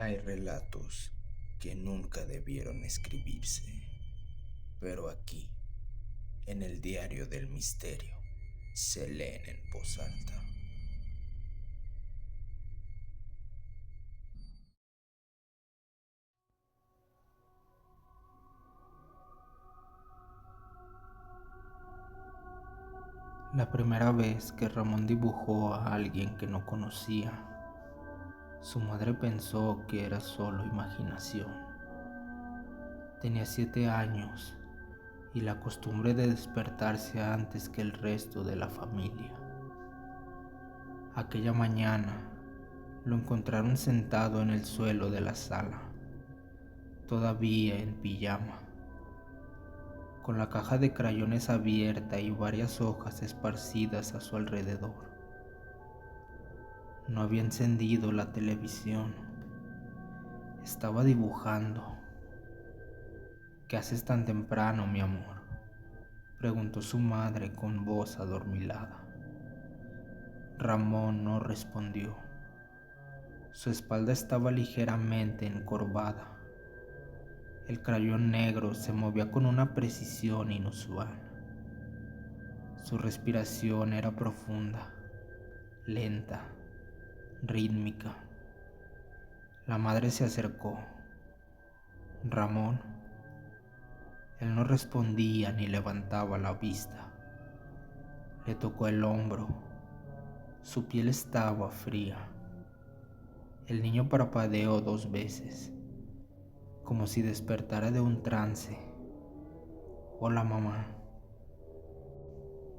Hay relatos que nunca debieron escribirse, pero aquí, en el diario del misterio, se leen en voz alta. La primera vez que Ramón dibujó a alguien que no conocía, su madre pensó que era solo imaginación. Tenía 7 años y la costumbre de despertarse antes que el resto de la familia. Aquella mañana lo encontraron sentado en el suelo de la sala, todavía en pijama, con la caja de crayones abierta y varias hojas esparcidas a su alrededor. No había encendido la televisión. Estaba dibujando. ¿Qué haces tan temprano, mi amor?, preguntó su madre con voz adormilada. Ramón no respondió. Su espalda estaba ligeramente encorvada. El crayón negro se movía con una precisión inusual. Su respiración era profunda, lenta, rítmica. La madre se acercó. Ramón. Él no respondía ni levantaba la vista. Le tocó el hombro. Su piel estaba fría. El niño parpadeó 2 veces, como si despertara de un trance. Hola, mamá.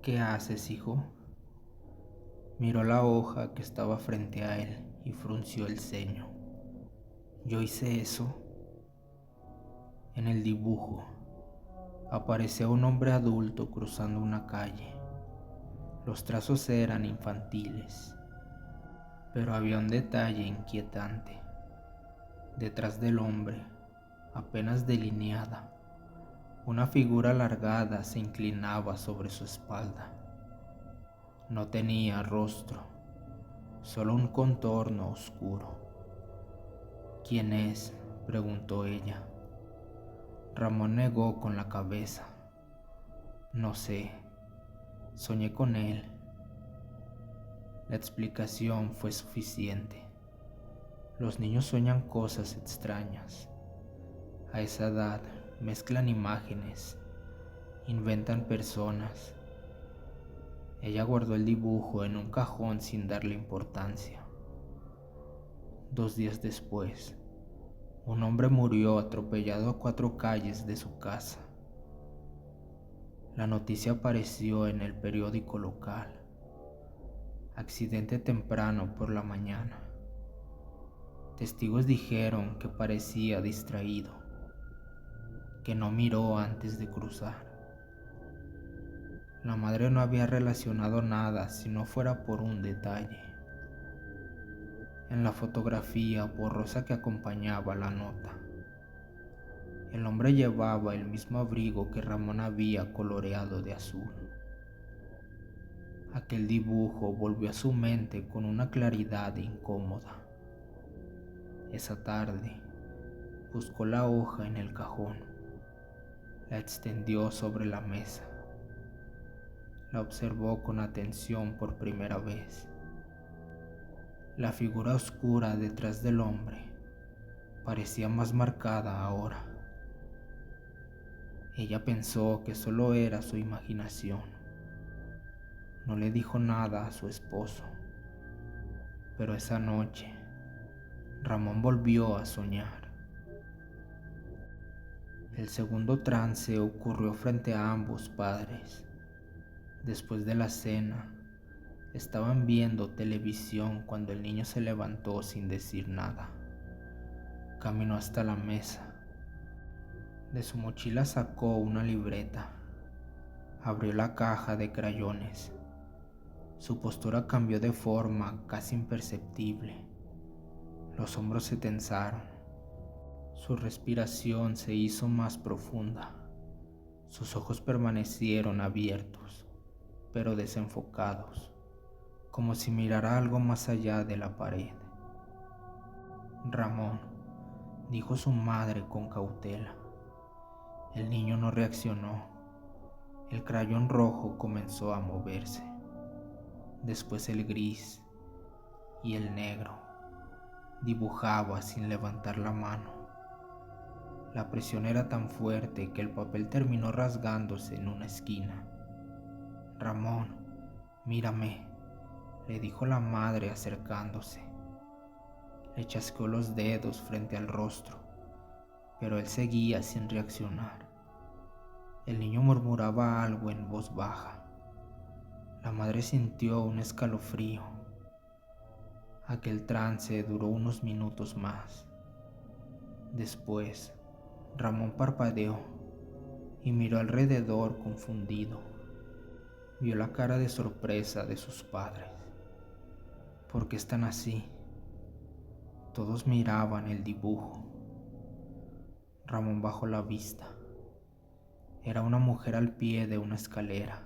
¿Qué haces, hijo? Miró la hoja que estaba frente a él y frunció el ceño. Yo hice eso. En el dibujo aparecía un hombre adulto cruzando una calle. Los trazos eran infantiles, pero había un detalle inquietante. Detrás del hombre, apenas delineada, una figura alargada se inclinaba sobre su espalda. No tenía rostro, solo un contorno oscuro. ¿Quién es?, preguntó ella. Ramón negó con la cabeza. No sé, soñé con él. La explicación fue suficiente. Los niños sueñan cosas extrañas. A esa edad mezclan imágenes, inventan personas. Ella guardó el dibujo en un cajón sin darle importancia. 2 días después, un hombre murió atropellado a 4 calles de su casa. La noticia apareció en el periódico local. Accidente temprano por la mañana. Testigos dijeron que parecía distraído, que no miró antes de cruzar. La madre no había relacionado nada si no fuera por un detalle. En la fotografía borrosa que acompañaba la nota, el hombre llevaba el mismo abrigo que Ramón había coloreado de azul. Aquel dibujo volvió a su mente con una claridad incómoda. Esa tarde, buscó la hoja en el cajón, la extendió sobre la mesa. La observó con atención por primera vez. La figura oscura detrás del hombre parecía más marcada ahora. Ella pensó que solo era su imaginación. No le dijo nada a su esposo, pero esa noche Ramón volvió a soñar. El segundo trance ocurrió frente a ambos padres. Después de la cena, estaban viendo televisión cuando el niño se levantó sin decir nada. Caminó hasta la mesa. De su mochila sacó una libreta. Abrió la caja de crayones. Su postura cambió de forma casi imperceptible. Los hombros se tensaron. Su respiración se hizo más profunda. Sus ojos permanecieron abiertos, pero desenfocados, como si mirara algo más allá de la pared. Ramón, dijo su madre con cautela. El niño no reaccionó. El crayón rojo comenzó a moverse, después el gris y el negro. Dibujaba sin levantar la mano. La presión era tan fuerte que el papel terminó rasgándose en una esquina. Ramón, mírame, le dijo la madre acercándose. Le chasqueó los dedos frente al rostro, pero él seguía sin reaccionar. El niño murmuraba algo en voz baja. La madre sintió un escalofrío. Aquel trance duró unos minutos más. Después, Ramón parpadeó y miró alrededor confundido. Vio la cara de sorpresa de sus padres. ¿Por qué están así? Todos miraban el dibujo. Ramón bajó la vista. Era una mujer al pie de una escalera.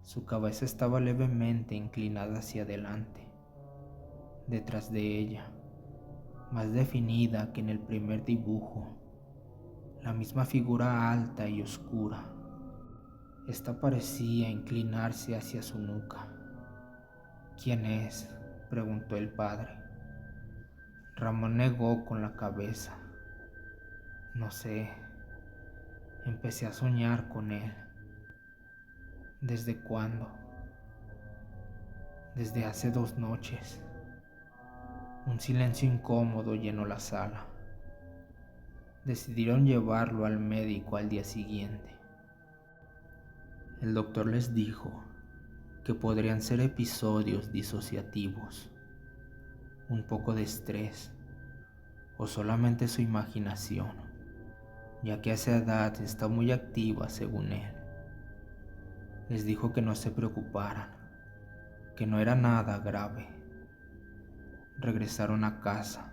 Su cabeza estaba levemente inclinada hacia adelante. Detrás de ella, más definida que en el primer dibujo, la misma figura alta y oscura. Esta parecía inclinarse hacia su nuca. ¿Quién es?, preguntó el padre. Ramón negó con la cabeza. No sé. Empecé a soñar con él. ¿Desde cuándo? Desde hace 2 noches. Un silencio incómodo llenó la sala. Decidieron llevarlo al médico al día siguiente. El doctor les dijo que podrían ser episodios disociativos, un poco de estrés o solamente su imaginación, ya que a esa edad está muy activa según él. Les dijo que no se preocuparan, que no era nada grave. Regresaron a casa,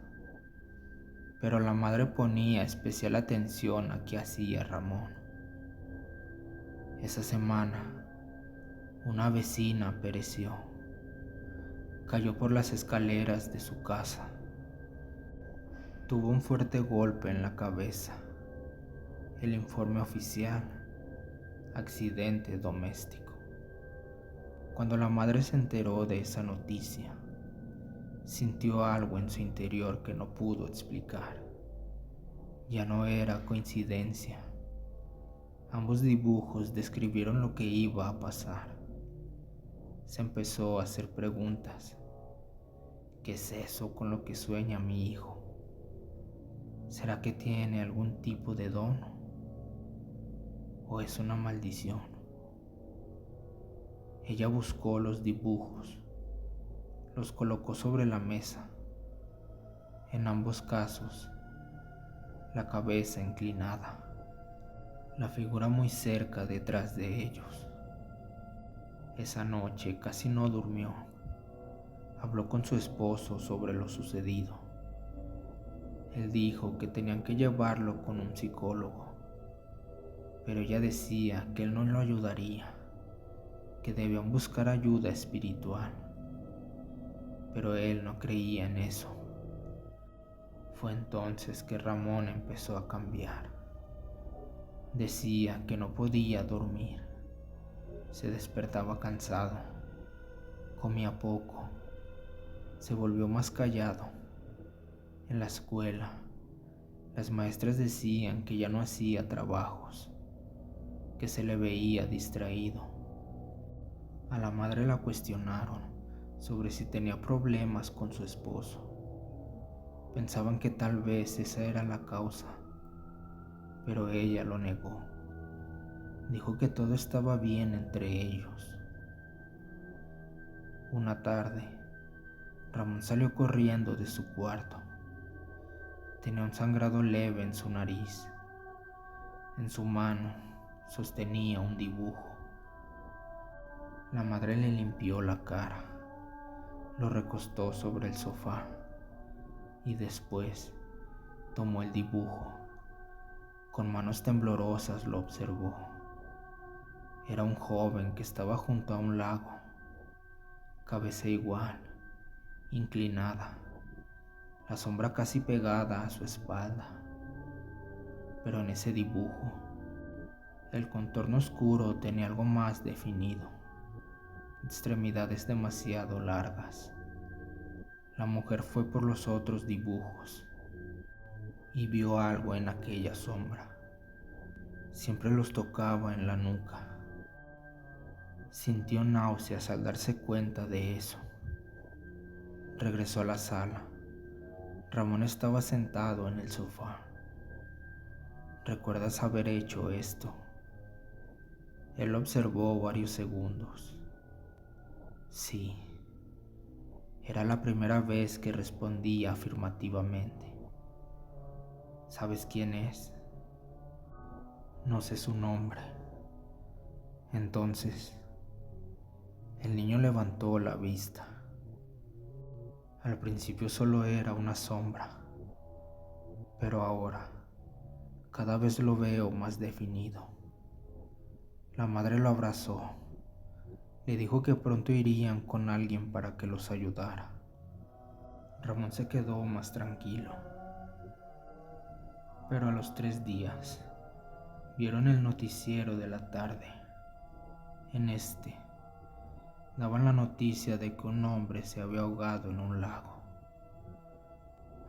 pero la madre ponía especial atención a qué hacía Ramón. Esa semana, una vecina pereció. Cayó por las escaleras de su casa. Tuvo un fuerte golpe en la cabeza. El informe oficial: accidente doméstico. Cuando la madre se enteró de esa noticia, sintió algo en su interior que no pudo explicar. Ya no era coincidencia. Ambos dibujos describieron lo que iba a pasar. Se empezó a hacer preguntas. ¿Qué es eso con lo que sueña mi hijo? ¿Será que tiene algún tipo de don? ¿O es una maldición? Ella buscó los dibujos, los colocó sobre la mesa. En ambos casos, la cabeza inclinada, la figura muy cerca detrás de ellos. Esa noche casi no durmió. Habló con su esposo sobre lo sucedido. Él dijo que tenían que llevarlo con un psicólogo, pero ella decía que él no lo ayudaría, que debían buscar ayuda espiritual, pero él no creía en eso. Fue entonces que Ramón empezó a cambiar. Decía que no podía dormir, se despertaba cansado, comía poco, se volvió más callado. En la escuela, las maestras decían que ya no hacía trabajos, que se le veía distraído. A la madre la cuestionaron sobre si tenía problemas con su esposo. Pensaban que tal vez esa era la causa, pero ella lo negó. Dijo que todo estaba bien entre ellos. Una tarde, Ramón salió corriendo de su cuarto. Tenía un sangrado leve en su nariz. En su mano sostenía un dibujo. La madre le limpió la cara, lo recostó sobre el sofá y después tomó el dibujo. Con manos temblorosas lo observó. Era un joven que estaba junto a un lago, cabeza igual, inclinada. la sombra casi pegada a su espalda. Pero en ese dibujo, el contorno oscuro tenía algo más definido, extremidades demasiado largas. La mujer fue por los otros dibujos y vio algo en aquella sombra. Siempre los tocaba en la nuca. Sintió náuseas al darse cuenta de eso. Regresó a la sala. Ramón estaba sentado en el sofá. ¿Recuerdas haber hecho esto? Él lo observó varios segundos. Sí. Era la primera vez que respondía afirmativamente. ¿Sabes quién es? No sé su nombre. Entonces, el niño levantó la vista. Al principio solo era una sombra, pero ahora cada vez lo veo más definido. La madre lo abrazó. Le dijo que pronto irían con alguien para que los ayudara. Ramón se quedó más tranquilo. Pero a los 3 días, vieron el noticiero de la tarde. En este, daban la noticia de que un hombre se había ahogado en un lago.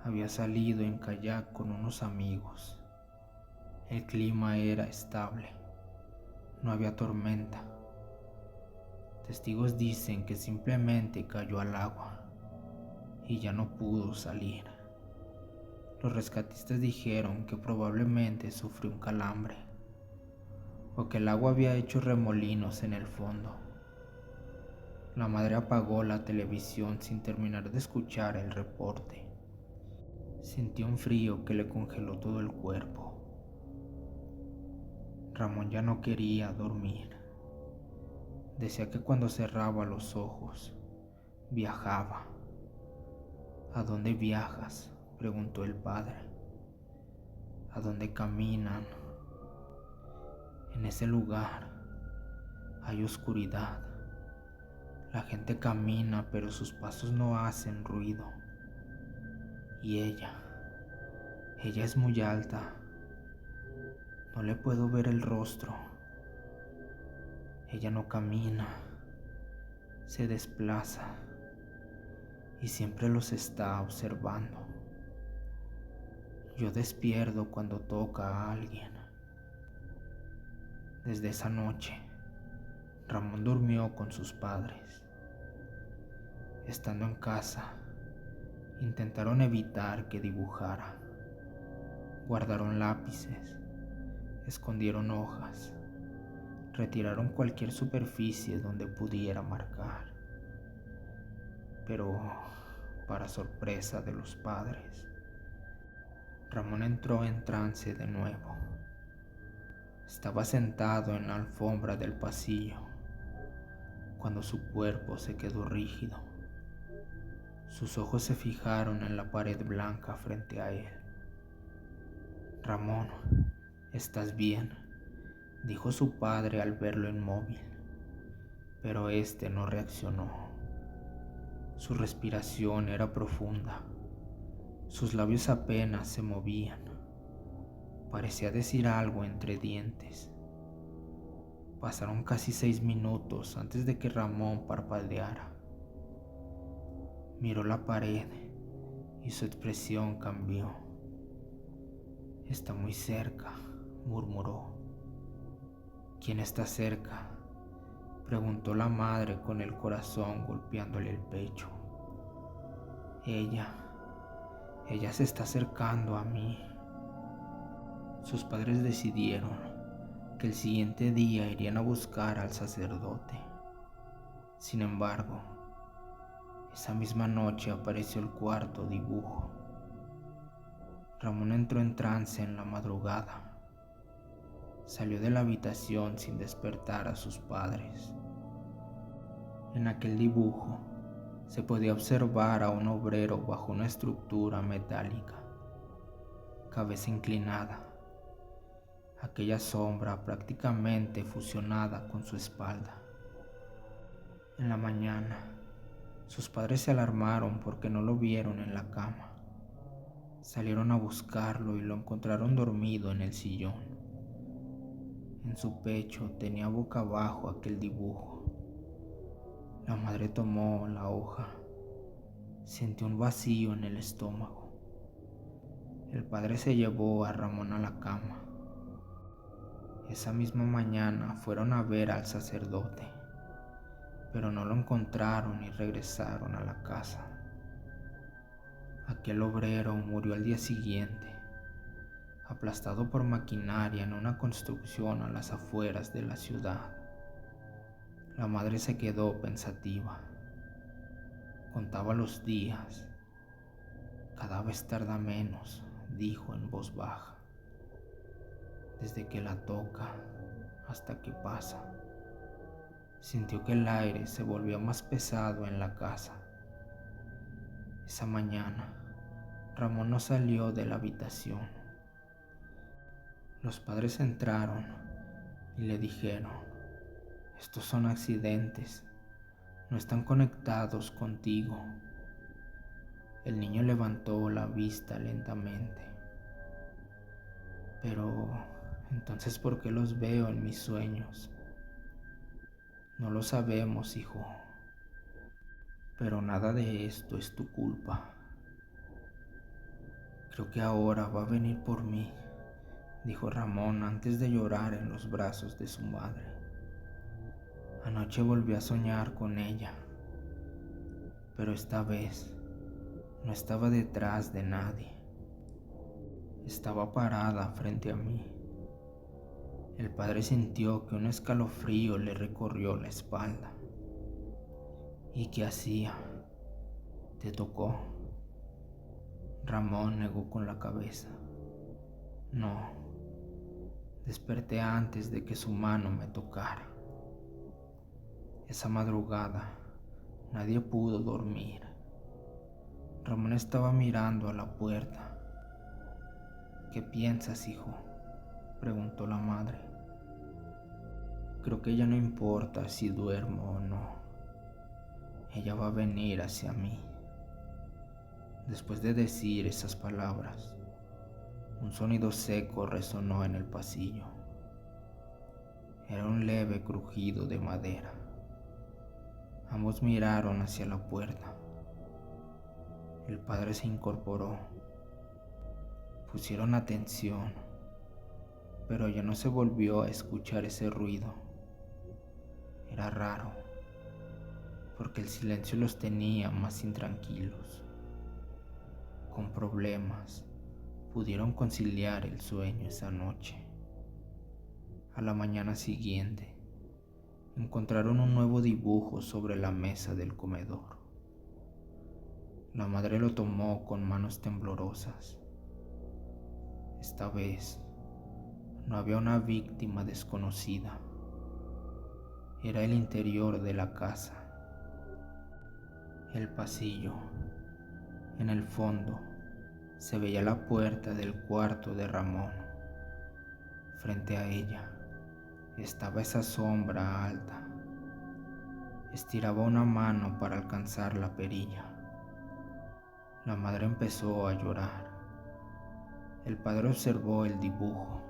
Había salido en kayak con unos amigos. El clima era estable. No había tormenta. Testigos dicen que simplemente cayó al agua y ya no pudo salir. Los rescatistas dijeron que probablemente sufrió un calambre o que el agua había hecho remolinos en el fondo. La madre apagó la televisión sin terminar de escuchar el reporte. Sintió un frío que le congeló todo el cuerpo. Ramón ya no quería dormir. Decía que cuando cerraba los ojos, viajaba. ¿A dónde viajas?, preguntó el padre. ¿A dónde caminan? En ese lugar hay oscuridad. La gente camina, pero sus pasos no hacen ruido. Y ella es muy alta. No le puedo ver el rostro. Ella no camina, se desplaza y siempre los está observando. Yo despierto cuando toca a alguien. Desde esa noche, Ramón durmió con sus padres. Estando en casa, intentaron evitar que dibujara. Guardaron lápices, escondieron hojas, retiraron cualquier superficie donde pudiera marcar. Pero, para sorpresa de los padres, Ramón entró en trance de nuevo. Estaba sentado en la alfombra del pasillo cuando su cuerpo se quedó rígido. Sus ojos se fijaron en la pared blanca frente a él. Ramón, ¿estás bien?, dijo su padre al verlo inmóvil, pero este no reaccionó. Su respiración era profunda. Sus labios apenas se movían. Parecía decir algo entre dientes. Pasaron casi 6 minutos antes de que Ramón parpadeara. Miró la pared y su expresión cambió. Está muy cerca, murmuró. ¿Quién está cerca?, preguntó la madre con el corazón golpeándole el pecho. Ella se está acercando a mí. Sus padres decidieron que el siguiente día irían a buscar al sacerdote. Sin embargo, esa misma noche apareció el cuarto dibujo. Ramón entró en trance en la madrugada. Salió de la habitación sin despertar a sus padres. En aquel dibujo se podía observar a un obrero bajo una estructura metálica, cabeza inclinada, aquella sombra prácticamente fusionada con su espalda. En la mañana, sus padres se alarmaron porque no lo vieron en la cama. Salieron a buscarlo y lo encontraron dormido en el sillón. En su pecho tenía boca abajo aquel dibujo. La madre tomó la hoja. Sintió un vacío en el estómago. El padre se llevó a Ramón a la cama. Esa misma mañana fueron a ver al sacerdote, pero no lo encontraron y regresaron a la casa. Aquel obrero murió al día siguiente, aplastado por maquinaria en una construcción a las afueras de la ciudad. La madre se quedó pensativa. Contaba los días. Cada vez tarda menos, dijo en voz baja. Desde que la toca hasta que pasa. Sintió que el aire se volvió más pesado en la casa. Esa mañana, Ramón no salió de la habitación. Los padres entraron y le dijeron: estos son accidentes, no están conectados contigo. El niño levantó la vista lentamente. Pero, entonces, ¿por qué los veo en mis sueños? No lo sabemos, hijo. Pero nada de esto es tu culpa. Creo que ahora va a venir por mí, dijo Ramón antes de llorar en los brazos de su madre. Anoche volví a soñar con ella, pero esta vez no estaba detrás de nadie. Estaba parada frente a mí. El padre sintió que un escalofrío le recorrió la espalda. ¿Y qué hacía? ¿Te tocó? Ramón negó con la cabeza. No, desperté antes de que su mano me tocara. Esa madrugada nadie pudo dormir. Ramón estaba mirando a la puerta. ¿Qué piensas, hijo?, preguntó la madre. Creo que ya no importa si duermo o no. Ella va a venir hacia mí. Después de decir esas palabras, un sonido seco resonó en el pasillo. Era un leve crujido de madera. Ambos miraron hacia la puerta. El padre se incorporó. Pusieron atención, pero ya no se volvió a escuchar ese ruido. Era raro, porque el silencio los tenía más intranquilos. Con problemas, pudieron conciliar el sueño esa noche. A la mañana siguiente, encontraron un nuevo dibujo sobre la mesa del comedor. La madre lo tomó con manos temblorosas. Esta vez, no había una víctima desconocida. Era el interior de la casa. El pasillo. En el fondo, se veía la puerta del cuarto de Ramón. Frente a ella, estaba esa sombra alta. Estiraba una mano para alcanzar la perilla. La madre empezó a llorar. El padre observó el dibujo,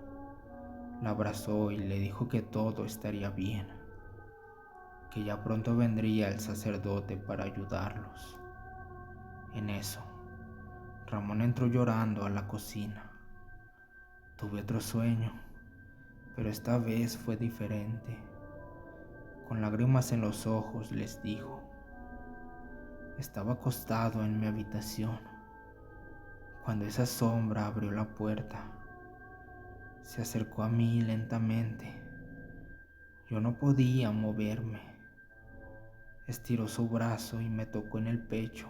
la abrazó y le dijo que todo estaría bien, que ya pronto vendría el sacerdote para ayudarlos. En eso, Ramón entró llorando a la cocina. Tuve otro sueño, pero esta vez fue diferente. Con lágrimas en los ojos les dijo: estaba acostado en mi habitación cuando esa sombra abrió la puerta. Se acercó a mí lentamente. Yo no podía moverme. Estiró su brazo y me tocó en el pecho.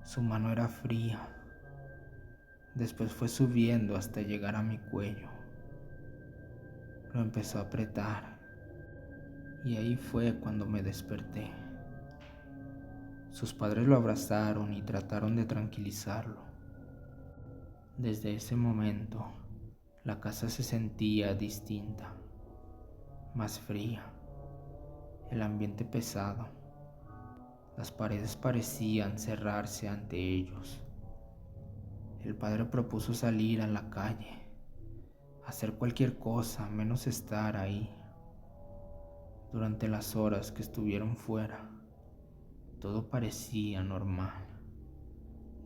Su mano era fría. Después fue subiendo hasta llegar a mi cuello. Lo empezó a apretar y ahí fue cuando me desperté. Sus padres lo abrazaron y trataron de tranquilizarlo. Desde ese momento, la casa se sentía distinta, más fría, el ambiente pesado. Las paredes parecían cerrarse ante ellos. El padre propuso salir a la calle, hacer cualquier cosa menos estar ahí. Durante las horas que estuvieron fuera, todo parecía normal.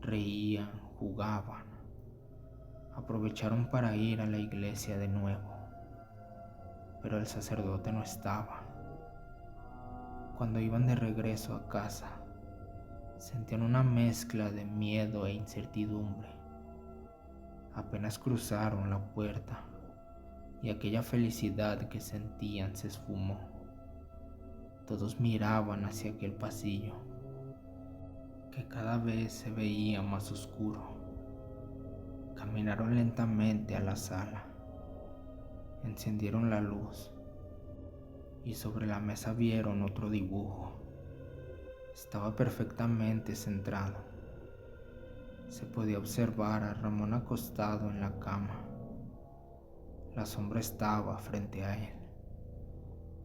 Reían, jugaban, aprovecharon para ir a la iglesia de nuevo, pero el sacerdote no estaba. Cuando iban de regreso a casa, sentían una mezcla de miedo e incertidumbre. Apenas cruzaron la puerta y aquella felicidad que sentían se esfumó. Todos miraban hacia aquel pasillo, que cada vez se veía más oscuro. Caminaron lentamente a la sala, encendieron la luz y sobre la mesa vieron otro dibujo. Estaba perfectamente centrado. Se podía observar a Ramón acostado en la cama. La sombra estaba frente a él.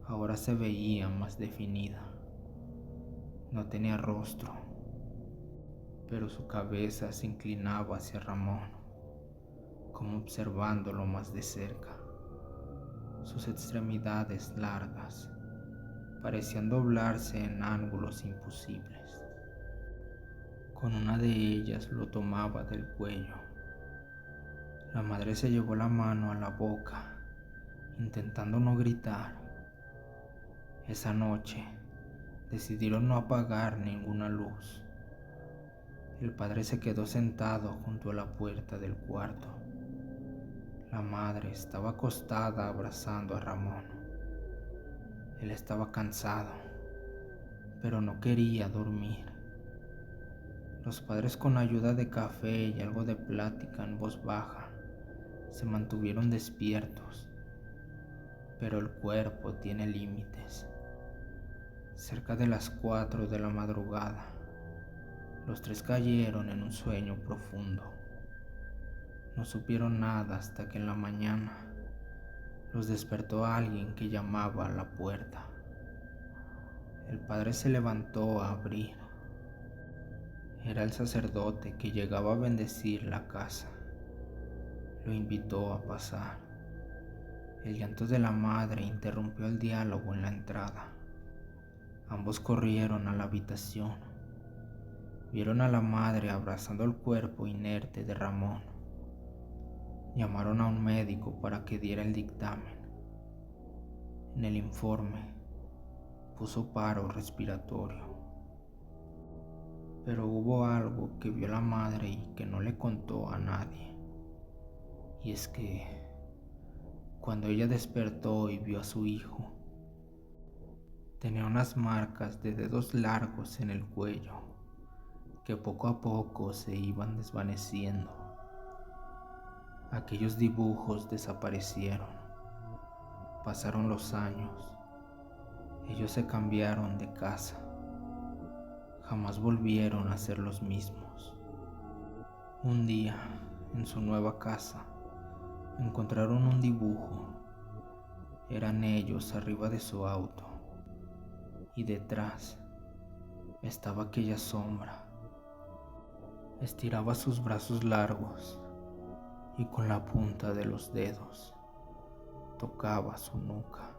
Ahora se veía más definida. No tenía rostro, pero su cabeza se inclinaba hacia Ramón, como observándolo más de cerca. Sus extremidades largas parecían doblarse en ángulos imposibles. Con una de ellas lo tomaba del cuello. La madre se llevó la mano a la boca, intentando no gritar. Esa noche decidieron no apagar ninguna luz. El padre se quedó sentado junto a la puerta del cuarto. La madre estaba acostada abrazando a Ramón. Él estaba cansado, pero no quería dormir. Los padres, con ayuda de café y algo de plática en voz baja, se mantuvieron despiertos. Pero el cuerpo tiene límites. Cerca de las 4 de la madrugada, los tres cayeron en un sueño profundo. No supieron nada hasta que en la mañana los despertó alguien que llamaba a la puerta. El padre se levantó a abrir. Era el sacerdote que llegaba a bendecir la casa. Lo invitó a pasar. El llanto de la madre interrumpió el diálogo en la entrada. Ambos corrieron a la habitación. Vieron a la madre abrazando el cuerpo inerte de Ramón. Llamaron a un médico para que diera el dictamen. En el informe puso paro respiratorio. Pero hubo algo que vio la madre y que no le contó a nadie. Y es que cuando ella despertó y vio a su hijo, tenía unas marcas de dedos largos en el cuello que poco a poco se iban desvaneciendo. Aquellos dibujos desaparecieron. Pasaron los años. Ellos se cambiaron de casa. Jamás volvieron a ser los mismos. Un día, en su nueva casa, encontraron un dibujo. Eran ellos arriba de su auto. Y detrás estaba aquella sombra. Estiraba sus brazos largos y con la punta de los dedos tocaba su nuca.